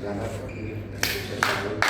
Selamat pagi dan sukses selalu.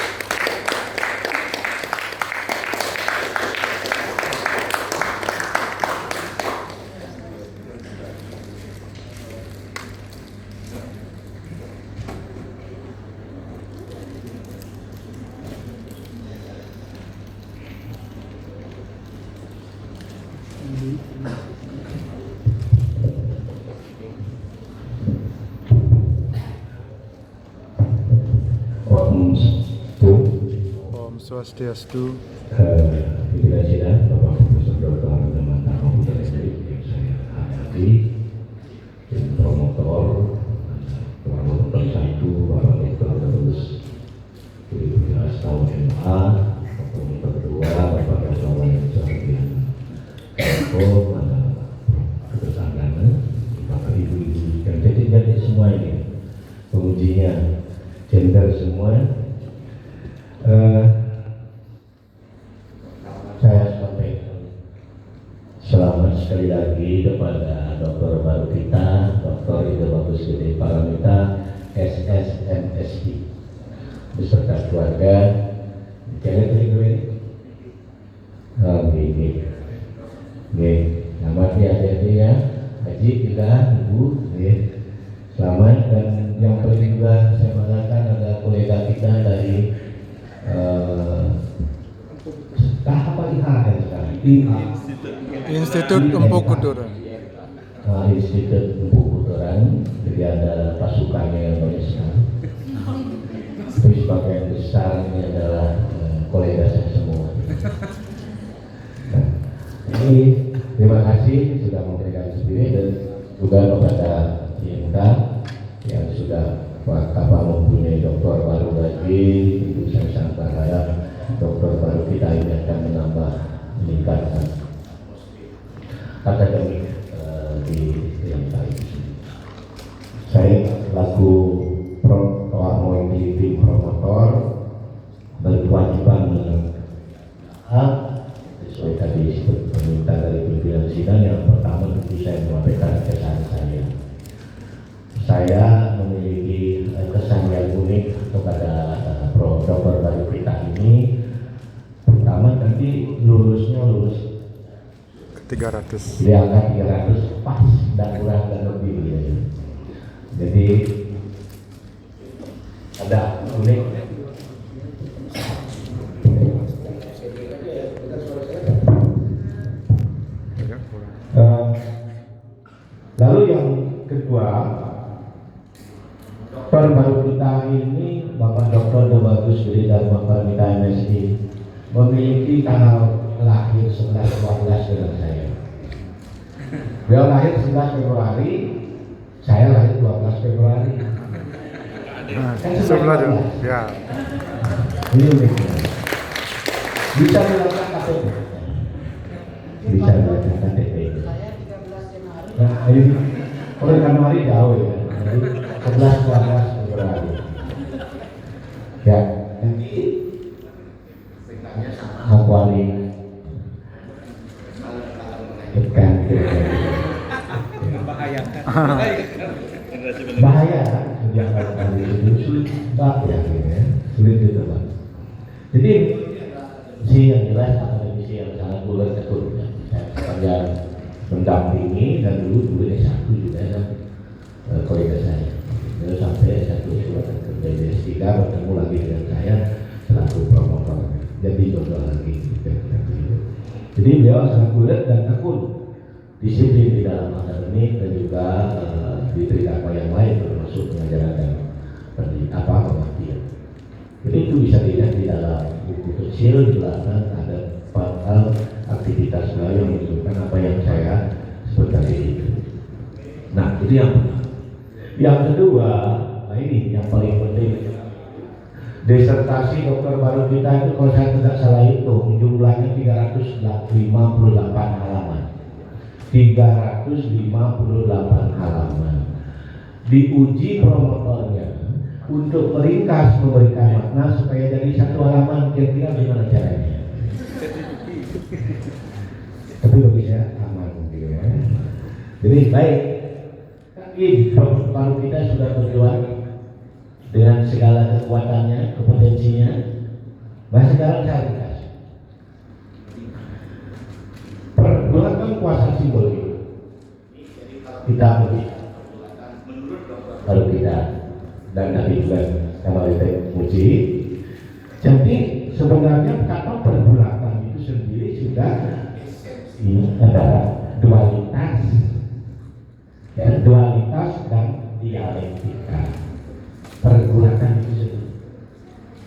Om Swastiastu. Terima Bapak Profesor Dr. Teman Komputer Listrik yang saya hormati, tim promotor, promotor 1, Bapak Dr. Terus, Universitas tahun MA, promotor 2, Bapak Dr. Sardian Eko, kebersamaan, Bapak Ibu-Ibu, dan jadi semua ini, pengujinya, gender semua. Saya sampaikan selamat sekali lagi kepada dokter baru kita, Dr. Ida Bagus Gede Paramita, SSMSI, beserta keluarga. Jangan terima ini. Selamat ya adik-adik ya, Haji, kita, Ibu, selamat. Dan yang paling juga saya banggakan ada kolega kita dari apa IHN sekarang? Institut Empu Kuturan. Institut Empu Kuturan. Jadi ada pasukannya yang besar. Tapi sebagian besar ini adalah kolega saya semua. Nah, ini terima kasih sudah memberikan sendiri dan juga kepada Cinta yang sudah mempunyai dokter baru lagi. Itu saya sangat berharap dokter baru kita ini akan meningkatkan akademik di yang lain. Saya laku mewakili promotor berkewajiban sesuai tadi permintaan dari pimpinan sidang. Yang pertama tentu saya menyampaikan kesan saya. Saya memiliki kesan yang unik kepada dokter baru kita ini. Pertama nanti lulus 300. di angka 300 pas dan kurang dan lebih ya. Jadi ada unik. Lalu yang kedua, dokter baru kita ini Bapak Dr. Bagus Gede Dharma Paramita MSI memiliki tanggal lahir 11-12 dengan saya. Beliau lahir 11 Februari, saya lahir 12 Februari. Sebelah dulu, ya. Ini uniknya. Bisa dilakukan KTP. Bisa dilakukan KTP. Nah, ini oleh Januari jauh ya. Jadi 11-12 Februari. Ya, nanti Akuari ikan bahaya sejak kali itu sulit ya, sulit itu Pak. Jadi si yang jelas akademisi yang sangat bulat tekun saya mendampingi dan dulu S1 juga kan kolega saya. Lalu sampai S1 surat kerja S3 bertemu lagi dengan saya selaku promotor. Jadi jodoh lagi. Jadi beliau sangat bulat dan tekun, disiplin di dalam akademik dan juga di tridharma yang lain termasuk pengajaran dan pengertian. Jadi itu bisa dilihat di dalam buku kecil di belakang ada hal aktivitas beliau yang menunjukkan apa yang saya seperti itu. Nah itu yang pertama. Yang kedua, nah ini yang paling penting. Disertasi dokter baru kita itu kalau saya tidak salah hitung jumlahnya 358 halaman. 358 halaman. Diuji promotornya untuk meringkas memberikan makna supaya jadi satu halaman. Kira-kira gimana caranya? Tapi bagi saya aman gitu ya. Jadi baik. Tapi dokter baru kita sudah berjuang dengan segala kekuatannya, kompetensinya. Nah sekarang saya dikasih pergulatan kuasa simbol itu. Kita beri baru kita dan tadi juga sama kita uji. Jadi sebenarnya kata pergulatan itu sendiri sudah ini adalah dualitas, ya, dualitas dan dialektika. Pergulatan itu sendiri.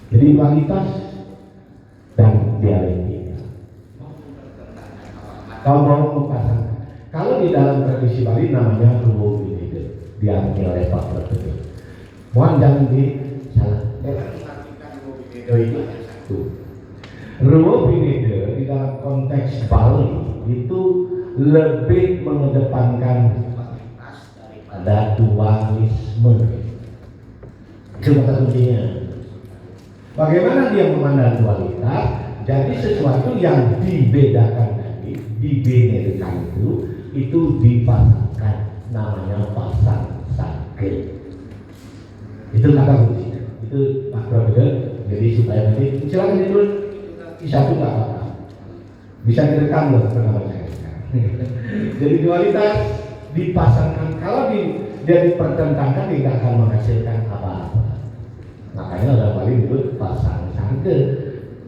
Jadi dualitas dan dialektika. Kalau mau mempasangkan, kalau di dalam tradisi Bali namanya ruwo binede, diambil oleh Pak Prof. Mohon jangan disalah. Itu satu. Ruwo binede di dalam konteks Bali itu lebih mengedepankan daripada dualisme. Itu kata kuncinya. Bagaimana dia memandang dualitas? Jadi sesuatu yang dibedakan tadi, dibedakan itu dipasangkan, namanya pasang sakit. Itu kata kuncinya. Itu Pak Profesor. Jadi supaya nanti silakan itu satu nggak apa-apa. Bisa direkam loh pendapat saya. Jadi dualitas dipasangkan, kalau dia dipertentangkan tidak akan menghasilkan apa-apa. Makanya orang Bali menyebut pasang sangke.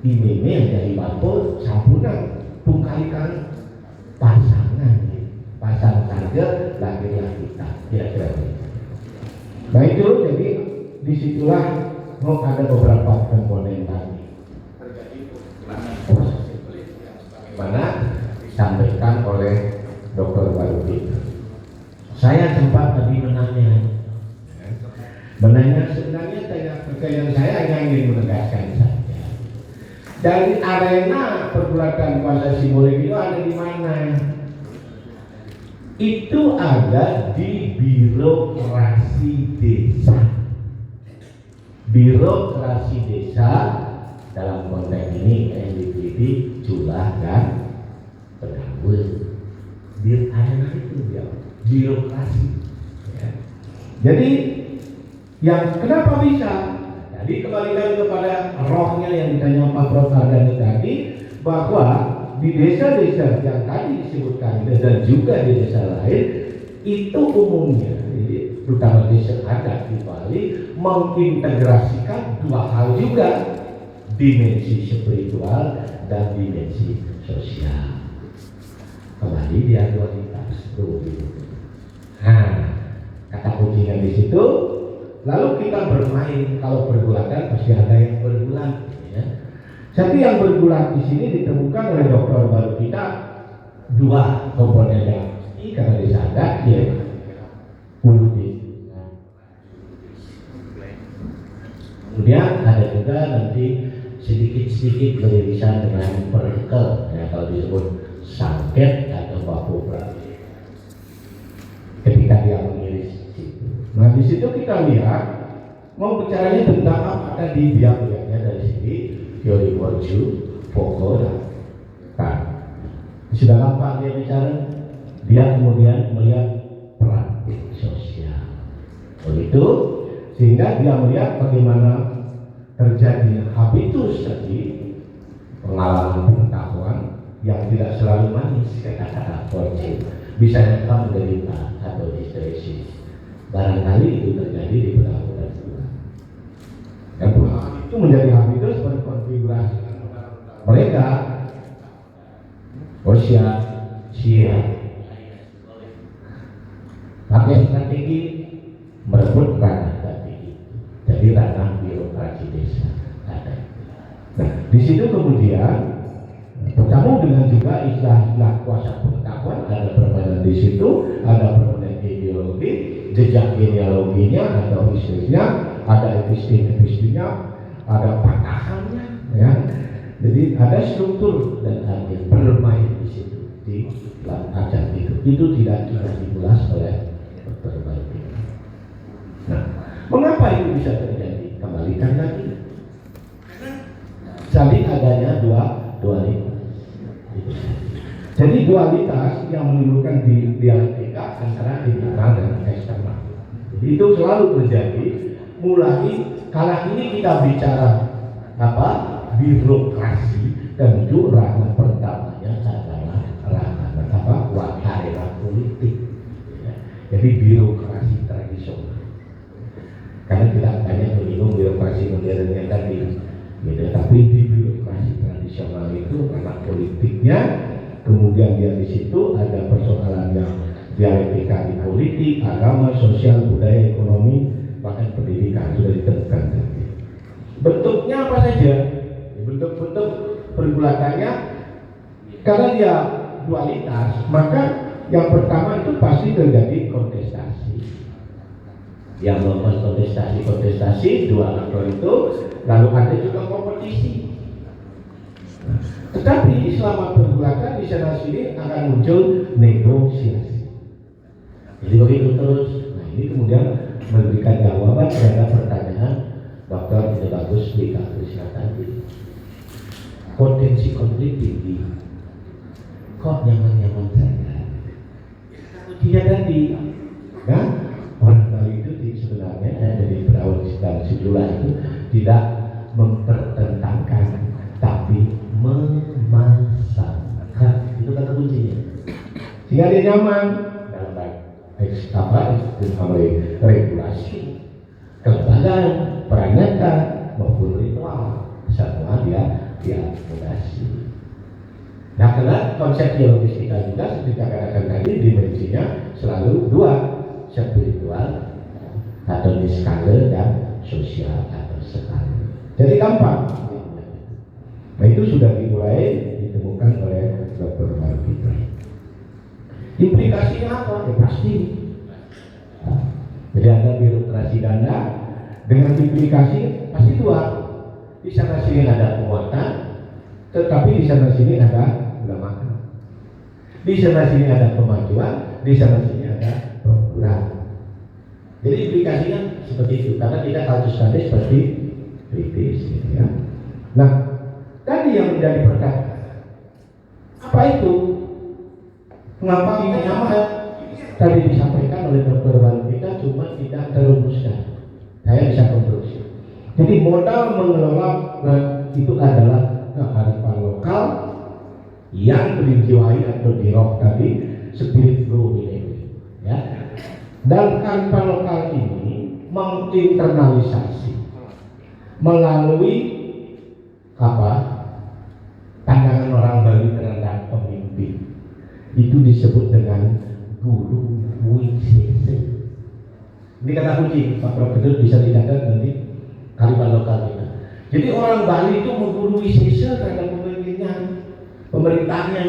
Ini yang jadi bambu sampunan tungkalikan pasangan. Pasang sangke laki-laki kita. Kira-kira begitu. Nah itu jadi disitulah mau ada beberapa komponen tadi. Mana disampaikan oleh Dr. Baruti. Saya sempat tadi menanya sebenarnya pertanyaan saya hanya ingin menegaskan saja. Dari arena pergulatan kuasa simbolik itu ada di mana? Itu ada di birokrasi desa. Birokrasi desa dalam konteks ini yang dipilih Julah dan Pedawul. Di arena itu dia birokrasi. Ya. Jadi yang kenapa bisa? Jadi kembalikan kepada rohnya yang ditanya Pak Prof. Ardhani tadi, bahwa di desa-desa yang tadi disebutkan dan juga di desa lain itu umumnya, jadi terutama desa adat di Bali mengintegrasikan dua hal juga, dimensi spiritual dan dimensi sosial. Kembali dia dualitas tuh. Nah, kata kuncinya di situ. Lalu kita bermain, kalau pergulatan pasti ada yang bergulat, ya. Jadi yang bergulat di sini ditemukan oleh dokter baru kita dua komponen yang ini karena disadar ya politik. Kemudian ada juga nanti sedikit-sedikit beririsan dengan partikel, ya, kalau disebut sangket atau baku berarti ketika dia mengiris. Nah di situ kita lihat mau bicaranya tentang apa tadi dia melihatnya dari sini teori Bourdieu, Foucault dan Kant. Sudah gampang dia bicara, dia kemudian melihat praktik sosial. Begitu sehingga dia melihat bagaimana terjadi habitus tadi, pengalaman pengetahuan yang tidak selalu manis, kata-kata Bourdieu, bisa datang menderita atau histeresis. Barangkali itu terjadi di perlakuan Tuhan. Dan itu menjadi habitus berkonfigurasi mereka Rusia, Syria pakai strategi merebut ranah tadi, jadi ranah birokrasi desa ada. Nah di situ kemudian bertemu dengan juga istilah kuasa pengetahuan, ada permainan di situ, ada permainan ideologi, jejak genealoginya atau historisnya, ada epistem-epistemnya, ada patahannya, ya. Jadi ada struktur dan hadir bermain di situ di ajang itu tidak diulas oleh Dr. Baruti. Nah, mengapa itu bisa terjadi? Kembalikan lagi. Saling adanya dualitas. Jadi dualitas yang menimbulkan dialektika antara internal dan eksternal. Jadi itu selalu terjadi mulai kala ini kita bicara apa birokrasi, tentu ranah pertamanya adalah ranah apa arena politik ya. Jadi birokrasi tradisional, karena kita banyak menyinggung birokrasi modern yang tadi gitu. Tapi di birokrasi tradisional itu ranah politiknya, kemudian dia di situ ada persoalan yang dialektika di politik, agama, sosial, budaya, ekonomi, bahkan pendidikan sudah ditentukan tadi. Bentuknya apa saja? Bentuk-bentuk pergulatannya, karena dia dualitas, maka yang pertama itu pasti terjadi kontestasi. Yang melakukan kontestasi dua aktor itu, lalu ada juga kompetisi. Tetapi selama pergulatan di sana sini akan muncul negosiasi. Jadi begitu terus. Nah ini kemudian memberikan jawaban terhadap pertanyaan Dr. Ide Bagus Wika Krishna tadi. Potensi konflik tinggi, kok nyaman-nyaman saja. Kuncinya tadi, kan? Orang Bali itu sebenarnya dari berawal dan sejumlah itu tidak mempertentangkan, tapi memasangkan. Itu kata kuncinya. Sehingga dia nyaman dalam regulasi, kelembagaan, peranyata maupun ritual, semua dia akomodasi. Nah, karena konsep teologis kita juga seperti katakan tadi dimensinya selalu dua, spiritual atau di skala dan sosial atau skala. Jadi gampang. Nah itu sudah dimulai ditemukan oleh Dr. Marvita. Implikasinya apa? Ya pasti. Nah, jadi ada birokrasi ganda dengan implikasi pasti dua. Di sana sini ada penguatan, tetapi di sana sini ada ulama. Di sana sini ada kemajuan, di sana sini ada program. Jadi implikasinya seperti itu, karena kita kasus tadi seperti kritis, gitu ya. Nah, tadi yang menjadi pertanyaan, apa itu? Mengapa ini nyaman? Tadi disampaikan oleh Dr. Balpita, cuma tidak terumuskan. Saya bisa konstruksi. Jadi modal mengelola itu adalah kearifan lokal yang dijiwai atau dirok tadi spirit flow ini, ya. Dan kearifan lokal ini menginternalisasi melalui apa? Pandangan orang Bali terhadap pemimpin. Itu disebut dengan guru wisese. Ini kata kunci, Pak Profesor bisa dicatat nanti kearifan lokal kita. Jadi orang Bali itu menggurui wisese terhadap pemerintahnya.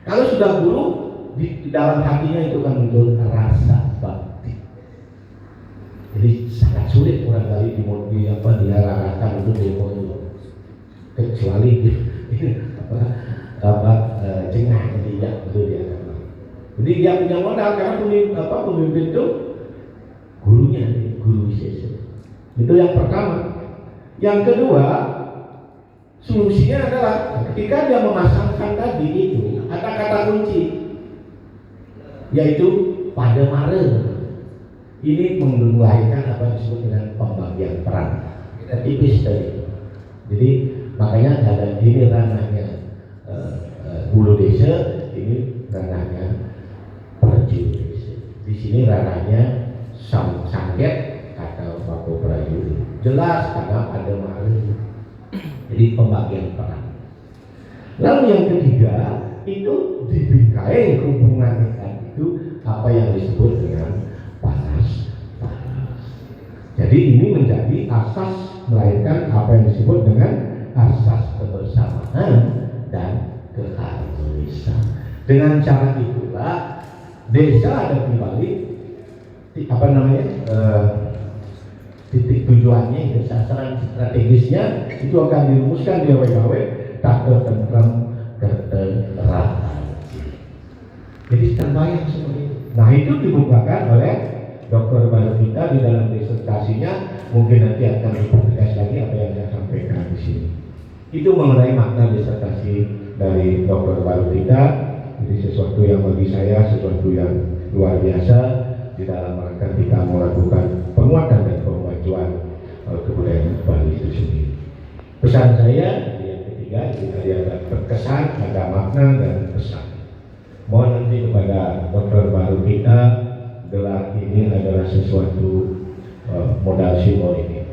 Kalau sudah guru, di dalam hatinya itu akan muncul rasa bakti. Jadi sangat sulit orang Bali diarahkan untuk demo itu, kecuali jengah dia itu dia. Jadi dia punya modal karena pemimpin itu gurunya, guru wisese. Itu yang pertama. Yang kedua, solusinya adalah ketika dia memasangkan tadi itu ada kata kunci, yaitu pada mare. Ini melahirkan apa yang disebut dengan pembagian peran. Kita tipis tadi. Jadi makanya ada ini ranahnya hulu desa, ini ranahnya prajurit desa. Di sini ranahnya sangket atau baku prajurit. Jelas karena ada mare. Jadi pembagian peran. Lalu yang ketiga itu dibingkai hubungan itu apa yang disebut dengan panas. Jadi ini menjadi asas melahirkan apa yang disebut dengan asas kebersamaan dan keharmonisan. Dengan cara itulah desa ada kembali titik tujuannya itu sasaran strategisnya itu akan dirumuskan di WKW tak tertentram keteraan. Jadi terbayang seperti itu. Nah itu dibukakan oleh Dr. Balpita di dalam disertasinya, mungkin nanti akan dipublikasi lagi apa yang saya sampaikan di sini. Itu mengenai makna disertasi dari Dr. Balpita. Jadi sesuatu yang bagi saya sesuatu yang luar biasa di dalam rangka kita melakukan penguatan dan kemajuan kebudayaan Bali itu sendiri. Pesan saya yang ketiga itu tadi ada berkesan, ada makna dan pesan. Mohon nanti kepada dokter baru kita, gelar ini adalah sesuatu modal simbolik,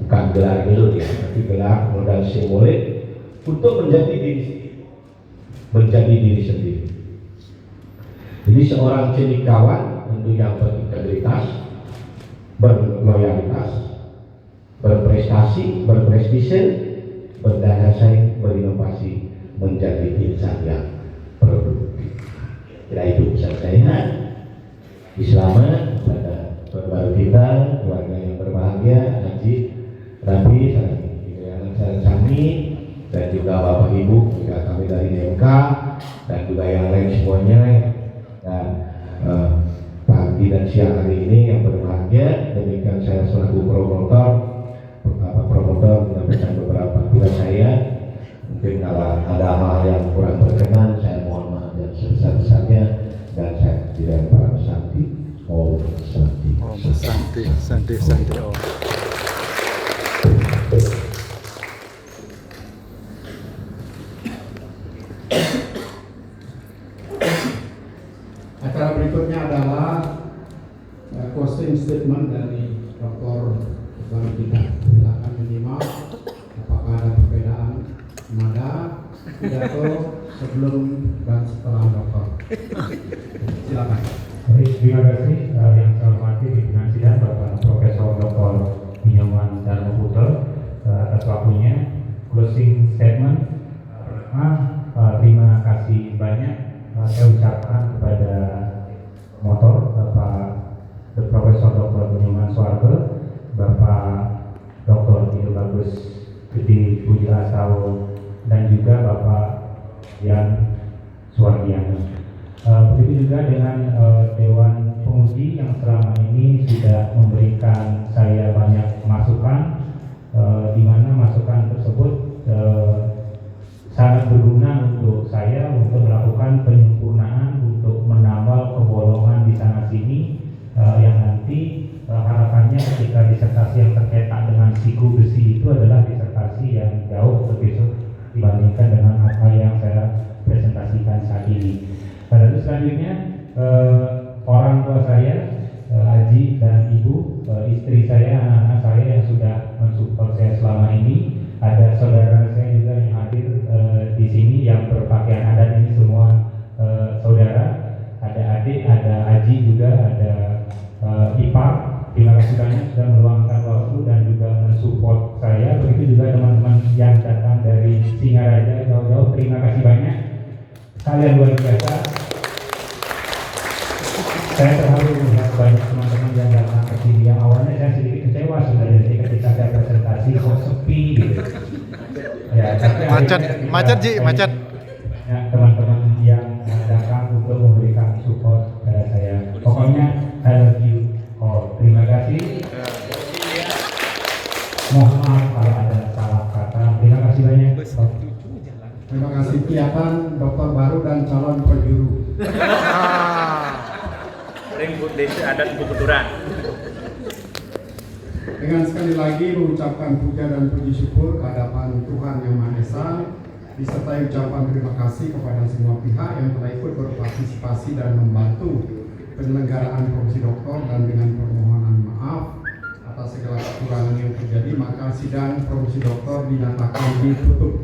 bukan gelar dulu ya, tapi gelar modal simbolik untuk menjadi diri sendiri. Jadi seorang cendekiawan tentu yang berintegritas, berloyalitas, berprestasi, berprestise, berdaya saing, berinovasi, menjadi insan yang produktif. Kira itu pesan saya. Selamat pada baru kita, keluarga yang berbahagia, Haji, Rabi, anak Sami, dan juga Bapak Ibu, juga kami dari MK, dan juga yang lain semuanya, dan pagi dan siang hari ini yang berbahagia. Demikian saya selaku promotor menyampaikan beberapa tugas saya. Mungkin kalau ada hal yang kurang berkenan, saya mohon maaf yang sebesar-besarnya, dan saya tidak para santi. Om Santi. Om Santi, Santi, Santi Om. Acara berikutnya adalah closing statement dari Dr. Baru kita. Silakan menyimak apakah ada perbedaan nada pidato sebelum dan setelah dokter. Silakan. Baik, terima kasih yang saya hormati pimpinan sidang Bapak Profesor Dr. Nyoman Darmaputra atas waktunya. Closing statement pertama, terima kasih banyak saya ucapkan kepada motor Bapak Profesor Dr. Nyoman Soeharto, Bapak Dr. Ido Bagus Gede Pujiasawo, dan juga Bapak Yan Suwardiana. Begitu juga dengan Dewan Penguji yang selama ini sudah memberikan saya banyak masukan, di mana masukan tersebut sangat berguna untuk saya untuk melakukan penyempurnaan, untuk menambal kebolongan di sana sini, yang nanti harapannya ketika disertasi yang tercetak dengan siku besi itu adalah disertasi yang jauh lebih dibandingkan dengan apa yang saya presentasikan saat ini. Pada selanjutnya orang tua saya, Aji dan Ibu, istri saya, anak-anak saya yang sudah mensupport saya selama ini, ada saudara saya juga yang hadir di sini yang berpakaian adat, ini semua saudara, ada adik, ada Aji juga, ada ipar. Terima kasih banyak sudah meluangkan waktu dan juga mensupport saya. Begitu juga teman-teman yang datang dari Singaraja jauh-jauh, terima kasih banyak. Kalian luar biasa. Saya terharu melihat banyak teman-teman yang datang ke sini. Yang awalnya saya sedikit kecewa sebenarnya ketika saya presentasi kok sepi gitu. Ya, Macet Ji, macet. Ya, teman-teman yang datang untuk memberikan support pada saya. Pokoknya I love you all. Terima kasih. Mohon maaf kalau ada salah kata. Terima kasih banyak. Terima kasih Kiatan, dokter baru dan calon penjuru. Ringbut desa adat kebetulan. Dengan sekali lagi mengucapkan puja dan puji syukur kehadapan Tuhan Yang Maha Esa, disertai ucapan terima kasih kepada semua pihak yang telah ikut berpartisipasi dan membantu penyelenggaraan profesi doktor, dan dengan permohonan maaf atas segala kekurangan yang terjadi, maka sidang profesi doktor dinyatakan ditutup.